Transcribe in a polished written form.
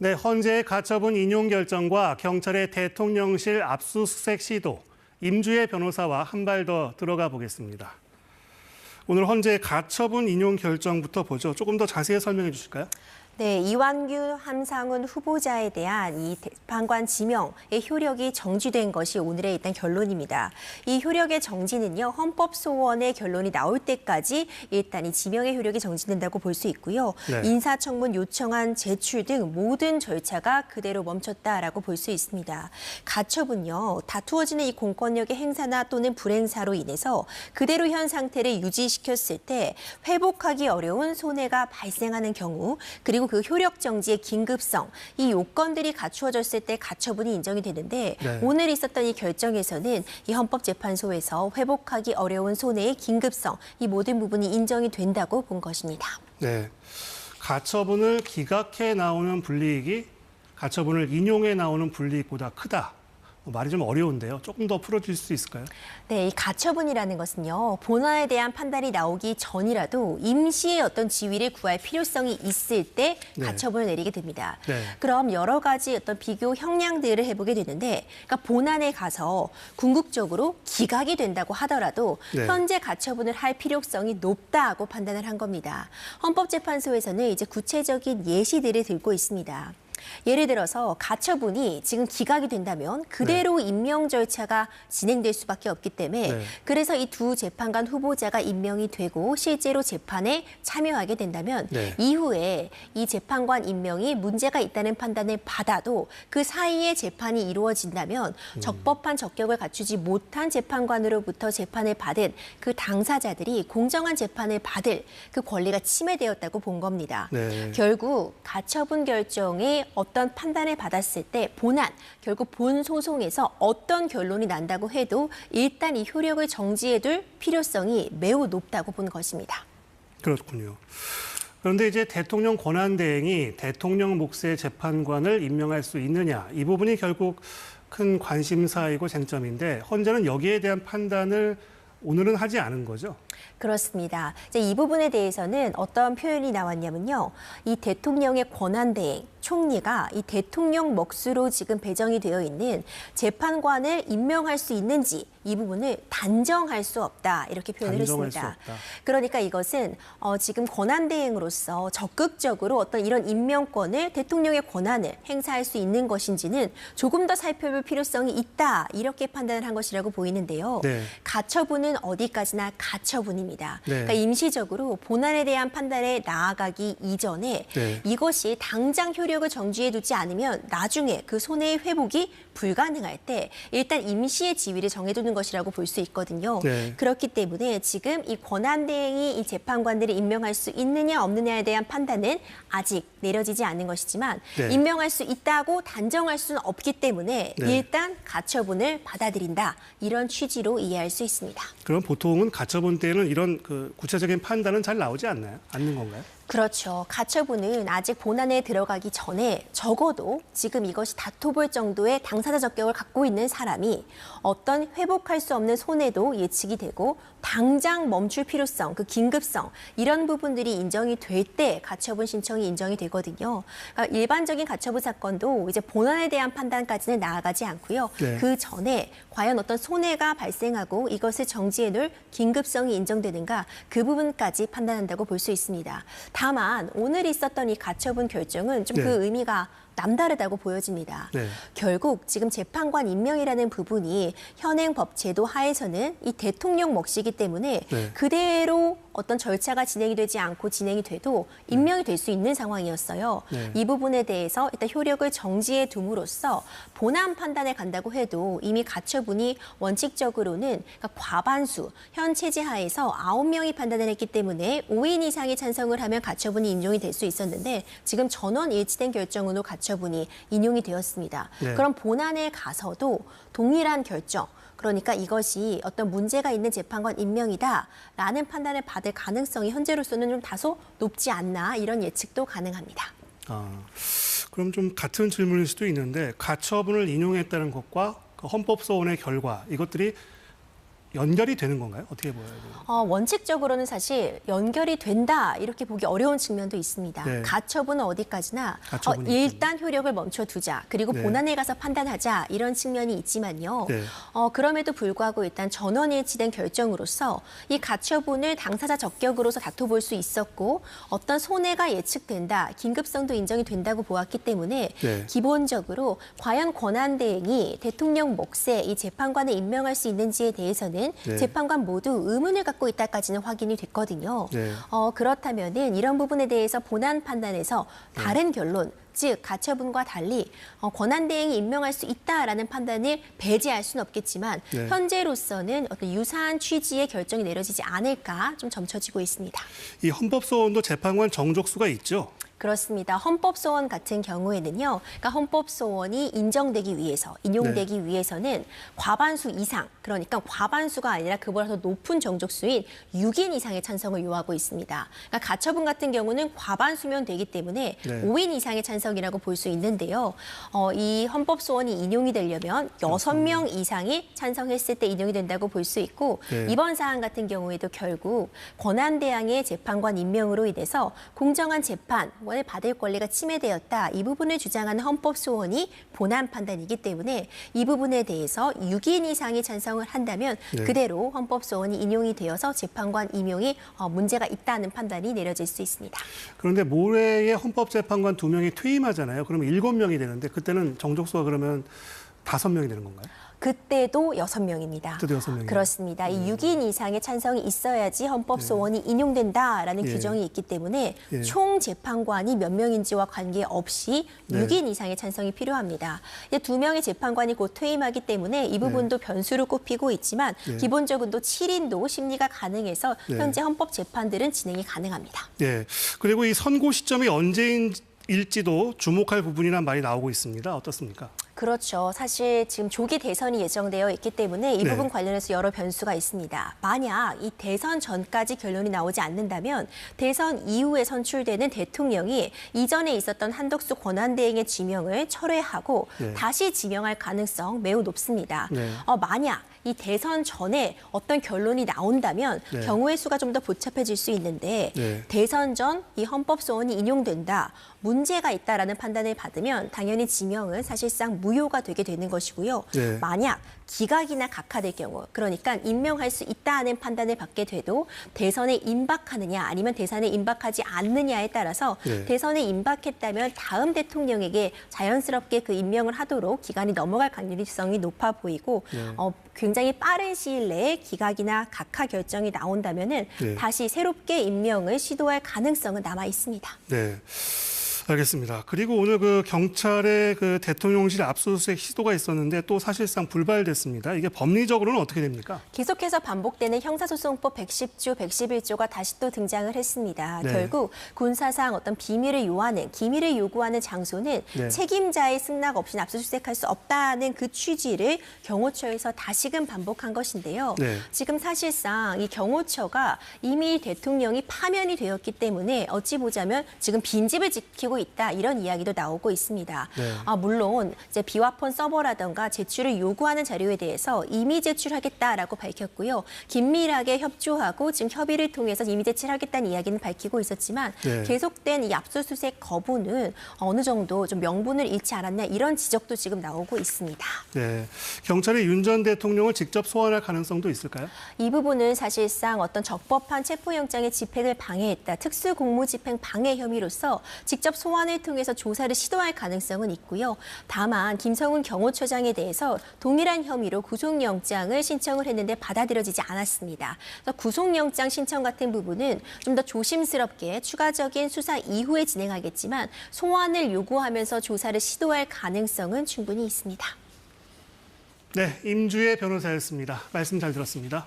네, 헌재의 가처분 인용 결정과 경찰의 대통령실 압수수색 시도, 임주혜 변호사와 한 발 더 들어가 보겠습니다. 오늘 헌재의 가처분 인용 결정부터 보죠. 조금 더 자세히 설명해 주실까요? 네, 이완규, 함상훈 후보자에 대한 이 재판관 지명의 효력이 정지된 것이 오늘의 일단 결론입니다. 이 효력의 정지는요, 헌법소원의 결론이 나올 때까지 일단 이 지명의 효력이 정지된다고 볼 수 있고요. 네. 인사청문 요청안 제출 등 모든 절차가 그대로 멈췄다라고 볼 수 있습니다. 가처분요, 다투어지는 이 공권력의 행사나 또는 불행사로 인해서 그대로 현 상태를 유지시켰을 때 회복하기 어려운 손해가 발생하는 경우, 그리고 그 효력 정지의 긴급성, 이 요건들이 갖추어졌을 때 가처분이 인정이 되는데 네. 오늘 있었던 이 결정에서는 이 헌법재판소에서 회복하기 어려운 손해의 긴급성, 이 모든 부분이 인정이 된다고 본 것입니다. 네, 가처분을 기각해 나오는 불이익이 가처분을 인용해 나오는 불이익보다 크다. 말이 좀 어려운데요. 조금 더 풀어줄 수 있을까요? 네, 이 가처분이라는 것은요, 본안에 대한 판단이 나오기 전이라도 임시의 어떤 지위를 구할 필요성이 있을 때 네. 가처분을 내리게 됩니다. 네. 그럼 여러 가지 어떤 비교 형량들을 해보게 되는데, 그러니까 본안에 가서 궁극적으로 기각이 된다고 하더라도 네. 현재 가처분을 할 필요성이 높다고 판단을 한 겁니다. 헌법재판소에서는 이제 구체적인 예시들을 들고 있습니다. 예를 들어서 가처분이 지금 기각이 된다면 그대로 임명 절차가 진행될 수밖에 없기 때문에 네. 그래서 이 두 재판관 후보자가 임명이 되고 실제로 재판에 참여하게 된다면 네. 이후에 이 재판관 임명이 문제가 있다는 판단을 받아도 그 사이에 재판이 이루어진다면 적법한 적격을 갖추지 못한 재판관으로부터 재판을 받은 그 당사자들이 공정한 재판을 받을 그 권리가 침해되었다고 본 겁니다. 네. 결국 가처분 결정에 어떤 판단을 받았을 때 본안, 결국 본 소송에서 어떤 결론이 난다고 해도 일단 이 효력을 정지해둘 필요성이 매우 높다고 본 것입니다. 그렇군요. 그런데 이제 대통령 권한대행이 대통령 몫의 재판관을 임명할 수 있느냐, 이 부분이 결국 큰 관심사이고 쟁점인데 헌재는 여기에 대한 판단을 오늘은 하지 않은 거죠? 그렇습니다. 이제 이 부분에 대해서는 어떤 표현이 나왔냐면요. 이 대통령의 권한대행, 총리가 이 대통령 몫으로 지금 배정이 되어 있는 재판관을 임명할 수 있는지 이 부분을 단정할 수 없다. 이렇게 표현을 단정할 했습니다. 수 없다. 그러니까 이것은 지금 권한대행으로서 적극적으로 어떤 이런 임명권을 대통령의 권한을 행사할 수 있는 것인지는 조금 더 살펴볼 필요성이 있다. 이렇게 판단을 한 것이라고 보이는데요. 네. 가처분은 어디까지나 가처분입니다. 네. 그러니까 임시적으로 본안에 대한 판단에 나아가기 이전에 네. 이것이 당장 효력을 정지해 두지 않으면 나중에 그 손해의 회복이 불가능할 때 일단 임시의 지위를 정해두는 것이라고 볼 수 있거든요. 네. 그렇기 때문에 지금 이 권한대행이 이 재판관들을 임명할 수 있느냐 없느냐에 대한 판단은 아직 내려지지 않은 것이지만 네. 임명할 수 있다고 단정할 수는 없기 때문에 네. 일단 가처분을 받아들인다. 이런 취지로 이해할 수 있습니다. 그럼 보통은 가처분 때는 이런 그 구체적인 판단은 잘 나오지 않는 건가요? 그렇죠. 가처분은 아직 본안에 들어가기 전에 적어도 지금 이것이 다퉈볼 정도의 당사자 적격을 갖고 있는 사람이 어떤 회복할 수 없는 손해도 예측이 되고 당장 멈출 필요성, 그 긴급성 이런 부분들이 인정이 될 때 가처분 신청이 인정이 되거든요. 그러니까 일반적인 가처분 사건도 이제 본안에 대한 판단까지는 나아가지 않고요. 네. 그 전에 과연 어떤 손해가 발생하고 이것을 정지해 놓을 긴급성이 인정되는가 그 부분까지 판단한다고 볼 수 있습니다. 다만 오늘 있었던 이 가처분 결정은 좀 네. 그 의미가 남다르다고 보여집니다. 네. 결국 지금 재판관 임명이라는 부분이 현행 법 제도 하에서는 이 대통령 몫이기 때문에 네. 그대로 어떤 절차가 진행이 되지 않고 진행이 돼도 임명이 될 수 있는 상황이었어요. 네. 이 부분에 대해서 일단 효력을 정지해 둠으로써 본안 판단에 간다고 해도 이미 가처분이 원칙적으로는 그러니까 과반수, 현 체제 하에서 9명이 판단을 했기 때문에 5인 이상이 찬성을 하면 가처분이 인용이 될 수 있었는데 지금 전원 일치된 결정으로 가처분이 인용이 되었습니다. 네. 그럼 본안에 가서도 동일한 결정, 그러니까 이것이 어떤 문제가 있는 재판관 임명이다라는 판단을 받을 가능성이 현재로서는 좀 다소 높지 않나 이런 예측도 가능합니다. 그럼 좀 같은 질문일 수도 있는데 가처분을 인용했다는 것과 그 헌법소원의 결과 이것들이 연결이 되는 건가요? 어떻게 보여야 돼요? 원칙적으로는 사실 연결이 된다 이렇게 보기 어려운 측면도 있습니다. 네. 가처분은 어디까지나 가처분이 일단 효력을 멈춰두자 그리고 네. 본안에 가서 판단하자 이런 측면이 있지만요. 네. 그럼에도 불구하고 일단 전원일치된 결정으로서 이 가처분을 당사자 적격으로서 다퉈볼 수 있었고 어떤 손해가 예측된다, 긴급성도 인정이 된다고 보았기 때문에 네. 기본적으로 과연 권한대행이 대통령 몫에 이 재판관을 임명할 수 있는지에 대해서는 네. 재판관 모두 의문을 갖고 있다까지는 확인이 됐거든요. 네. 그렇다면은 이런 부분에 대해서 본안 판단에서 다른 결론, 즉 가처분과 달리 권한대행이 임명할 수 있다라는 판단을 배제할 수는 없겠지만 네. 현재로서는 어떤 유사한 취지의 결정이 내려지지 않을까 좀 점쳐지고 있습니다. 이 헌법소원도 재판관 정족수가 있죠? 그렇습니다. 헌법소원 같은 경우에는요. 그러니까 헌법소원이 인정되기 위해서, 인용되기 위해서는 과반수 이상, 그러니까 과반수가 아니라 그보다 더 높은 정족수인 6인 이상의 찬성을 요하고 있습니다. 그러니까 가처분 같은 경우는 과반수면 되기 때문에 네. 5인 이상의 찬성이라고 볼 수 있는데요. 이 헌법소원이 인용이 되려면 6명 이상이 찬성했을 때 인용이 된다고 볼 수 있고 네. 이번 사안 같은 경우에도 결국 권한대항의 재판관 임명으로 인해서 공정한 재판, 을 받을 권리가 침해되었다. 이 부분을 주장하는 헌법소원이 본안 판단이기 때문에 이 부분에 대해서 6인 이상이 찬성을 한다면 네. 그대로 헌법소원이 인용이 되어서 재판관 임용이 문제가 있다는 판단이 내려질 수 있습니다. 그런데 모레에 헌법재판관 2명이 퇴임하잖아요. 그러면 7명이 되는데 그때는 정족수가 그러면 5명이 되는 건가요? 그때도 6명입니다. 그때도 6명이요? 그렇습니다. 이 6인 이상의 찬성이 있어야지 헌법소원이 인용된다라는 네. 규정이 있기 때문에 예. 총 재판관이 몇 명인지와 관계없이 네. 6인 이상의 찬성이 필요합니다. 이제 2명의 재판관이 곧 퇴임하기 때문에 이 부분도 변수로 꼽히고 있지만 네. 기본적으로 7인도 심리가 가능해서 네. 현재 헌법 재판들은 진행이 가능합니다. 예. 그리고 이 선고 시점이 언제일지도 주목할 부분이란 말이 나오고 있습니다. 어떻습니까? 그렇죠. 사실 지금 조기 대선이 예정되어 있기 때문에 이 네. 부분 관련해서 여러 변수가 있습니다. 만약 이 대선 전까지 결론이 나오지 않는다면 대선 이후에 선출되는 대통령이 이전에 있었던 한덕수 권한대행의 지명을 철회하고 네. 다시 지명할 가능성 매우 높습니다. 네. 만약 이 대선 전에 어떤 결론이 나온다면 네. 경우의 수가 좀 더 복잡해질 수 있는데 네. 대선 전 이 헌법소원이 인용된다. 문제가 있다라는 판단을 받으면 당연히 지명은 사실상 무효가 되게 되는 것이고요. 네. 만약 기각이나 각하될 경우, 그러니까 임명할 수 있다는 판단을 받게 돼도 대선에 임박하느냐 아니면 대선에 임박하지 않느냐에 따라서 네. 대선에 임박했다면 다음 대통령에게 자연스럽게 그 임명을 하도록 기간이 넘어갈 가능성이 높아 보이고 네. 굉장히 빠른 시일 내에 기각이나 각하 결정이 나온다면은 네. 다시 새롭게 임명을 시도할 가능성은 남아 있습니다. 네. 알겠습니다. 그리고 오늘 그 경찰의 그 대통령실 압수수색 시도가 있었는데 또 사실상 불발됐습니다. 이게 법리적으로는 어떻게 됩니까? 계속해서 반복되는 형사소송법 110조, 111조가 다시 또 등장을 했습니다. 네. 결국 군사상 어떤 기밀을 요구하는 장소는 네. 책임자의 승낙 없이는 압수수색할 수 없다는 그 취지를 경호처에서 다시금 반복한 것인데요. 네. 지금 사실상 이 경호처가 이미 대통령이 파면이 되었기 때문에 어찌 보자면 지금 빈집을 지키고 있다 이런 이야기도 나오고 있습니다. 네. 물론 이제 비화폰 서버라든가 제출을 요구하는 자료에 대해서 이미 제출하겠다라고 밝혔고요. 긴밀하게 협조하고 지금 협의를 통해서 이미 제출하겠다는 이야기는 밝히고 있었지만 네. 계속된 이 압수수색 거부는 어느 정도 좀 명분을 잃지 않았냐 이런 지적도 지금 나오고 있습니다. 네. 경찰이 윤 전 대통령을 직접 소환할 가능성도 있을까요? 이 부분은 사실상 어떤 적법한 체포영장의 집행을 방해했다. 특수공무집행 방해 혐의로서 직접 소환을 통해서 조사를 시도할 가능성은 있고요. 다만 김성훈 경호처장에 대해서 동일한 혐의로 구속영장을 신청을 했는데 받아들여지지 않았습니다. 그래서 구속영장 신청 같은 부분은 좀 더 조심스럽게 추가적인 수사 이후에 진행하겠지만 소환을 요구하면서 조사를 시도할 가능성은 충분히 있습니다. 네, 임주혜 변호사였습니다. 말씀 잘 들었습니다.